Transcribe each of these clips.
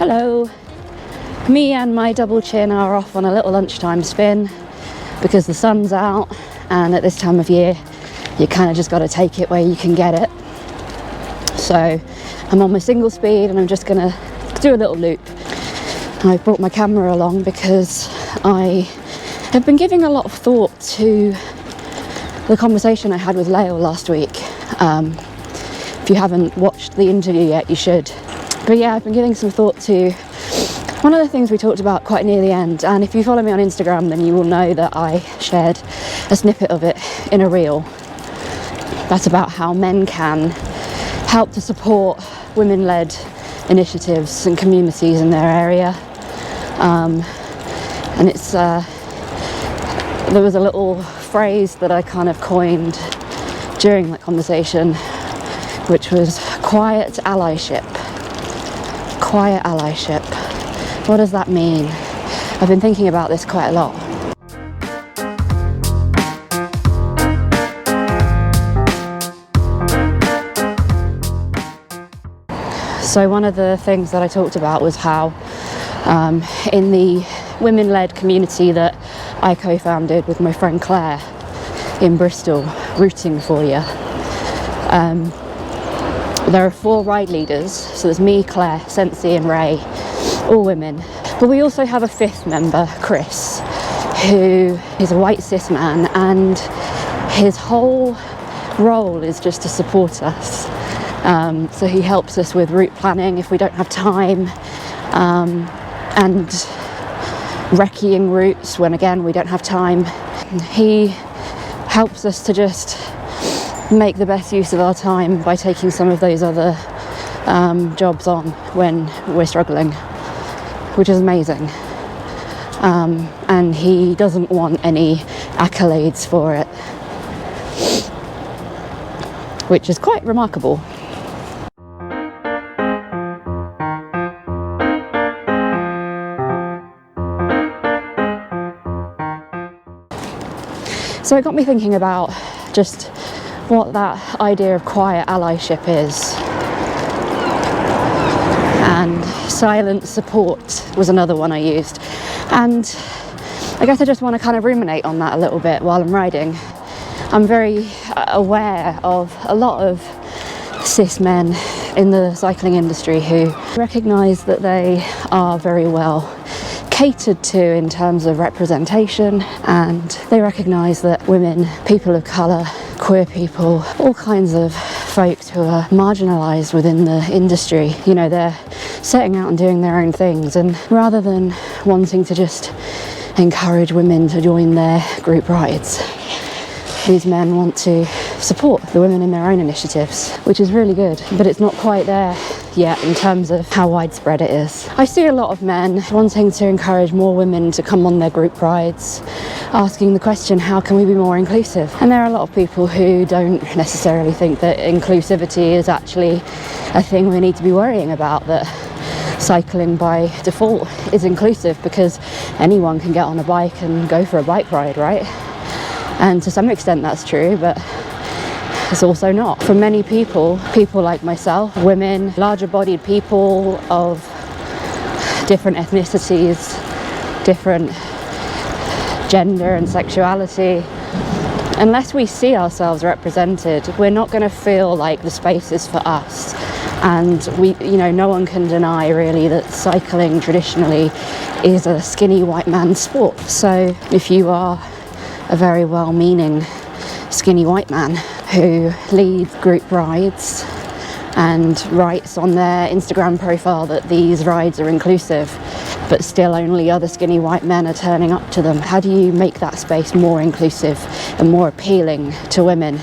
Hello. Me and my double chin are off on a little lunchtime spin because the sun's out, and at this time of year you kind of just got to take it where you can get it. So I'm on my single speed and I'm just gonna do a little loop. I brought my camera along because I have been giving a lot of thought to the conversation I had with Lael last week. If you haven't watched the interview yet, you should. But yeah, I've been giving some thought to one of the things we talked about quite near the end, and if you follow me on Instagram then you will know that I shared a snippet of it in a reel. That's about how men can help to support women-led initiatives and communities in their area. And it's there was a little phrase that I kind of coined during that conversation, which was quiet allyship. Quiet allyship. What does that mean? I've been thinking about this quite a lot. So one of the things that I talked about was how in the women-led community that I co-founded with my friend Claire in Bristol, Rooting For You, there are 4 ride leaders. So there's me, Claire, Sensi and Ray, all women. But we also have a 5th member, Chris, who is a white cis man, and his whole role is just to support us. So he helps us with route planning if we don't have time, and recceing routes when, again, we don't have time. He helps us to just make the best use of our time by taking some of those other jobs on when we're struggling, which is amazing. And he doesn't want any accolades for it, which is quite remarkable. So it got me thinking about just what that idea of quiet allyship is. And silent support was another one I used. And I guess I just want to kind of ruminate on that a little bit while I'm riding. I'm very aware of a lot of cis men in the cycling industry who recognise that they are very well catered to in terms of representation, and they recognise that women, people of colour, queer people, all kinds of folks who are marginalised within the industry, you know, they're setting out and doing their own things, and rather than wanting to just encourage women to join their group rides, these men want to support the women in their own initiatives, which is really good, but it's not quite there yet in terms of how widespread it is. I see a lot of men wanting to encourage more women to come on their group rides, asking the question, how can we be more inclusive? And there are a lot of people who don't necessarily think that inclusivity is actually a thing we need to be worrying about, that cycling by default is inclusive because anyone can get on a bike and go for a bike ride, right? And to some extent that's true, but it's also not. For many people like myself, women, larger bodied people of different ethnicities, different gender and sexuality, unless we see ourselves represented, we're not going to feel like the space is for us. And no one can deny really that cycling traditionally is a skinny white man's sport. So if you are a very well-meaning skinny white man who leads group rides and writes on their Instagram profile that these rides are inclusive, but still only other skinny white men are turning up to them, how do you make that space more inclusive and more appealing to women?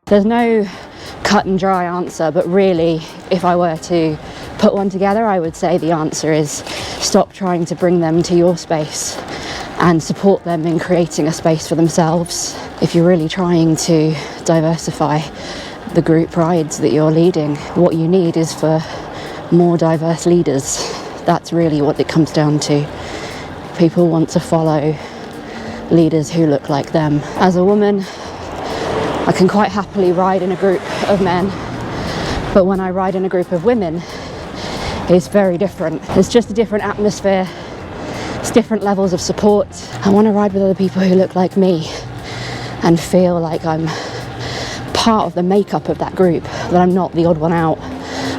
There's no cut and dry answer, but really, if I were to put one together, I would say the answer is stop trying to bring them to your space and support them in creating a space for themselves. If you're really trying to diversify the group rides that you're leading, what you need is for more diverse leaders. That's really what it comes down to. People want to follow leaders who look like them. As a woman, I can quite happily ride in a group of men, but when I ride in a group of women, it's very different. It's just a different atmosphere. It's different levels of support. I want to ride with other people who look like me and feel like I'm part of the makeup of that group, that I'm not the odd one out.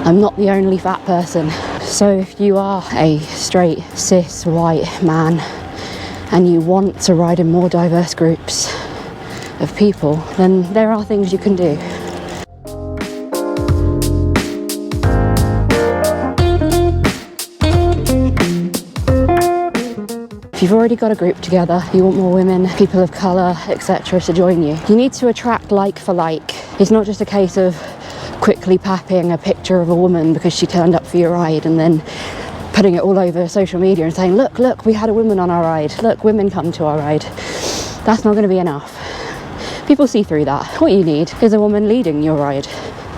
I'm not the only fat person. So if you are a straight, cis, white man and you want to ride in more diverse groups of people, then there are things you can do. If you've already got a group together, you want more women, people of colour, etc. to join you, you need to attract like for like. It's not just a case of quickly papping a picture of a woman because she turned up for your ride and then putting it all over social media and saying, look, we had a woman on our ride. Look, women come to our ride. That's not going to be enough. People see through that. What you need is a woman leading your ride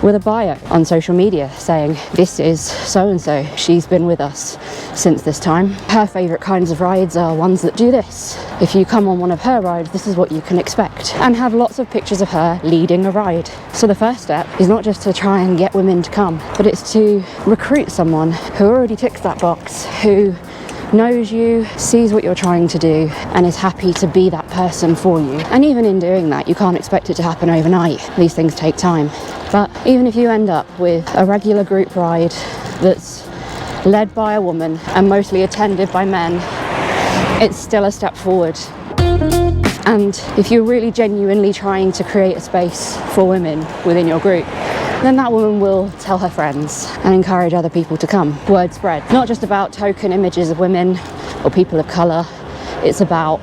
with a bio on social media saying, this is so-and-so, she's been with us since this time. Her favourite kinds of rides are ones that do this. If you come on one of her rides, this is what you can expect. And have lots of pictures of her leading a ride. So the first step is not just to try and get women to come, but it's to recruit someone who already ticks that box, who knows you, sees what you're trying to do, and is happy to be that person for you. And even in doing that, you can't expect it to happen overnight. These things take time. But even if you end up with a regular group ride that's led by a woman and mostly attended by men, it's still a step forward. And if you're really genuinely trying to create a space for women within your group, then that woman will tell her friends and encourage other people to come. Word spread. Not just about token images of women or people of colour, it's about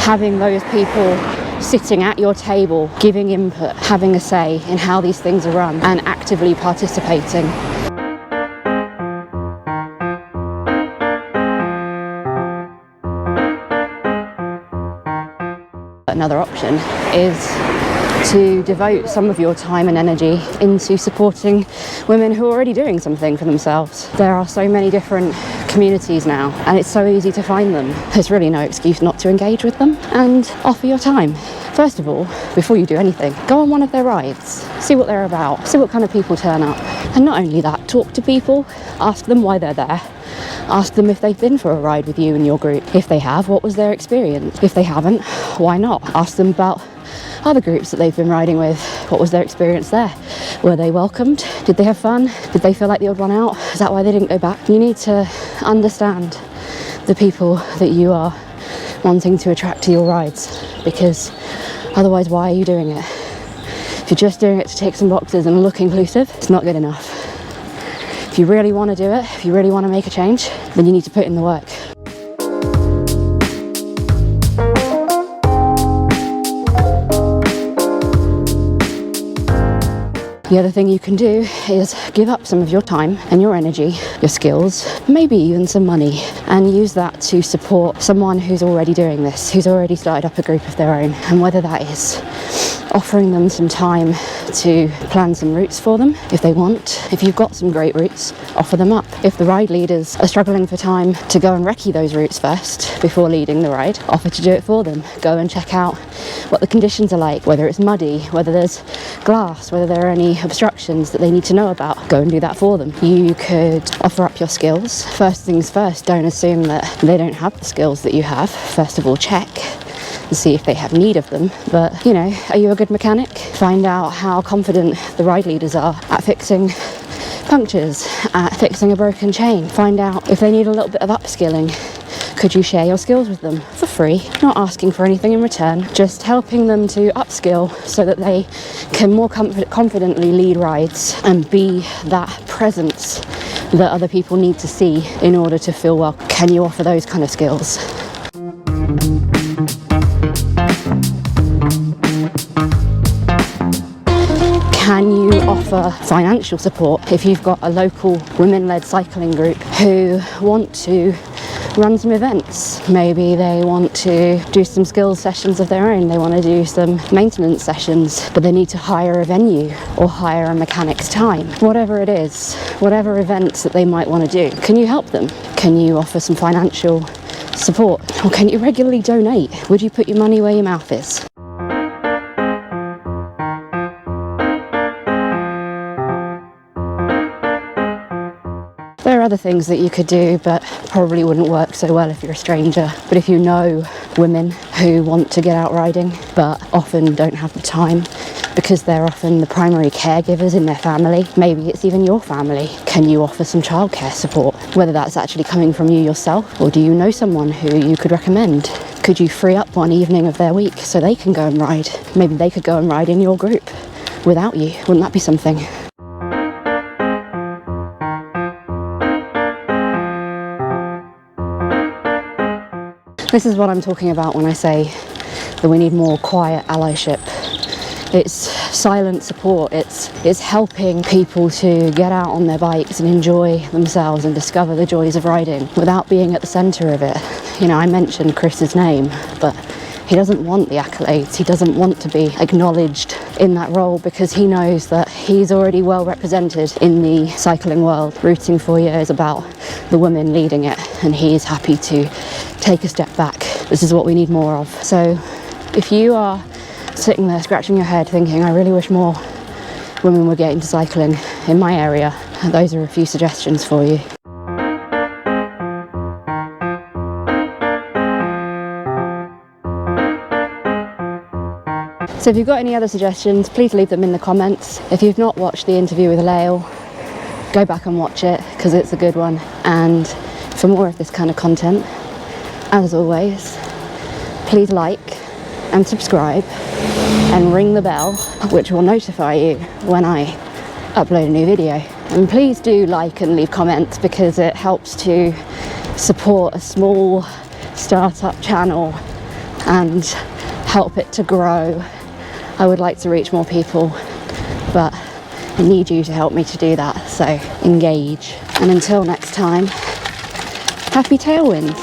having those people sitting at your table, giving input, having a say in how these things are run, and actively participating. Another option is to devote some of your time and energy into supporting women who are already doing something for themselves. There are so many different communities now, and it's so easy to find them. There's really no excuse not to engage with them and offer your time. First of all, before you do anything, go on one of their rides, see what they're about, see what kind of people turn up. And not only that, talk to people, ask them why they're there. Ask them if they've been for a ride with you and your group. If they have, what was their experience? If they haven't, why not? Ask them about other groups that they've been riding with. What was their experience there? Were they welcomed? Did they have fun? Did they feel like the odd one out? Is that why they didn't go back? You need to understand the people that you are wanting to attract to your rides, because otherwise, why are you doing it? If you're just doing it to tick some boxes and look inclusive, it's not good enough. If you really want to do it, if you really want to make a change, then you need to put in the work. The other thing you can do is give up some of your time and your energy, your skills, maybe even some money, and use that to support someone who's already doing this, who's already started up a group of their own. And whether that is offering them some time to plan some routes for them if they want. If you've got some great routes, offer them up. If the ride leaders are struggling for time to go and recce those routes first before leading the ride, offer to do it for them. Go and check out what the conditions are like, whether it's muddy, whether there's glass, whether there are any obstructions that they need to know about. Go and do that for them. You could offer up your skills. First things first, don't assume that they don't have the skills that you have. First of all, check and see if they have need of them. But, you know, are you a good mechanic? Find out how confident the ride leaders are at fixing punctures, at fixing a broken chain. Find out if they need a little bit of upskilling. Could you share your skills with them for free? Not asking for anything in return, just helping them to upskill so that they can more confidently lead rides and be that presence that other people need to see in order to feel welcome. Can you offer those kind of skills? Can you offer financial support if you've got a local women-led cycling group who want to run some events? Maybe they want to do some skills sessions of their own. They want to do some maintenance sessions, but they need to hire a venue or hire a mechanic's time. Whatever it is, whatever events that they might want to do, can you help them? Can you offer some financial support? Or can you regularly donate? Would you put your money where your mouth is? other things that you could do, but probably wouldn't work so well if you're a stranger. But if you know women who want to get out riding, but often don't have the time because they're often the primary caregivers in their family, maybe it's even your family, can you offer some childcare support? Whether that's actually coming from you yourself, or do you know someone who you could recommend? Could you free up one evening of their week so they can go and ride? Maybe they could go and ride in your group without you. Wouldn't that be something? This is what I'm talking about when I say that we need more quiet allyship. It's silent support, it's helping people to get out on their bikes and enjoy themselves and discover the joys of riding without being at the centre of it. You know, I mentioned Chris's name, but he doesn't want the accolades, he doesn't want to be acknowledged in that role because he knows that he's already well represented in the cycling world. Rooting for You is about the women leading it, and he is happy to take a step back. This is what we need more of. So if you are sitting there scratching your head thinking, I really wish more women were getting to cycling in my area, those are a few suggestions for you. So if you've got any other suggestions, please leave them in the comments. If you've not watched the interview with Lael, go back and watch it because it's a good one. And for more of this kind of content, as always, please like and subscribe and ring the bell, which will notify you when I upload a new video. And please do like and leave comments because it helps to support a small startup channel and help it to grow. I would like to reach more people, but I need you to help me to do that, so engage. And until next time, happy tailwinds.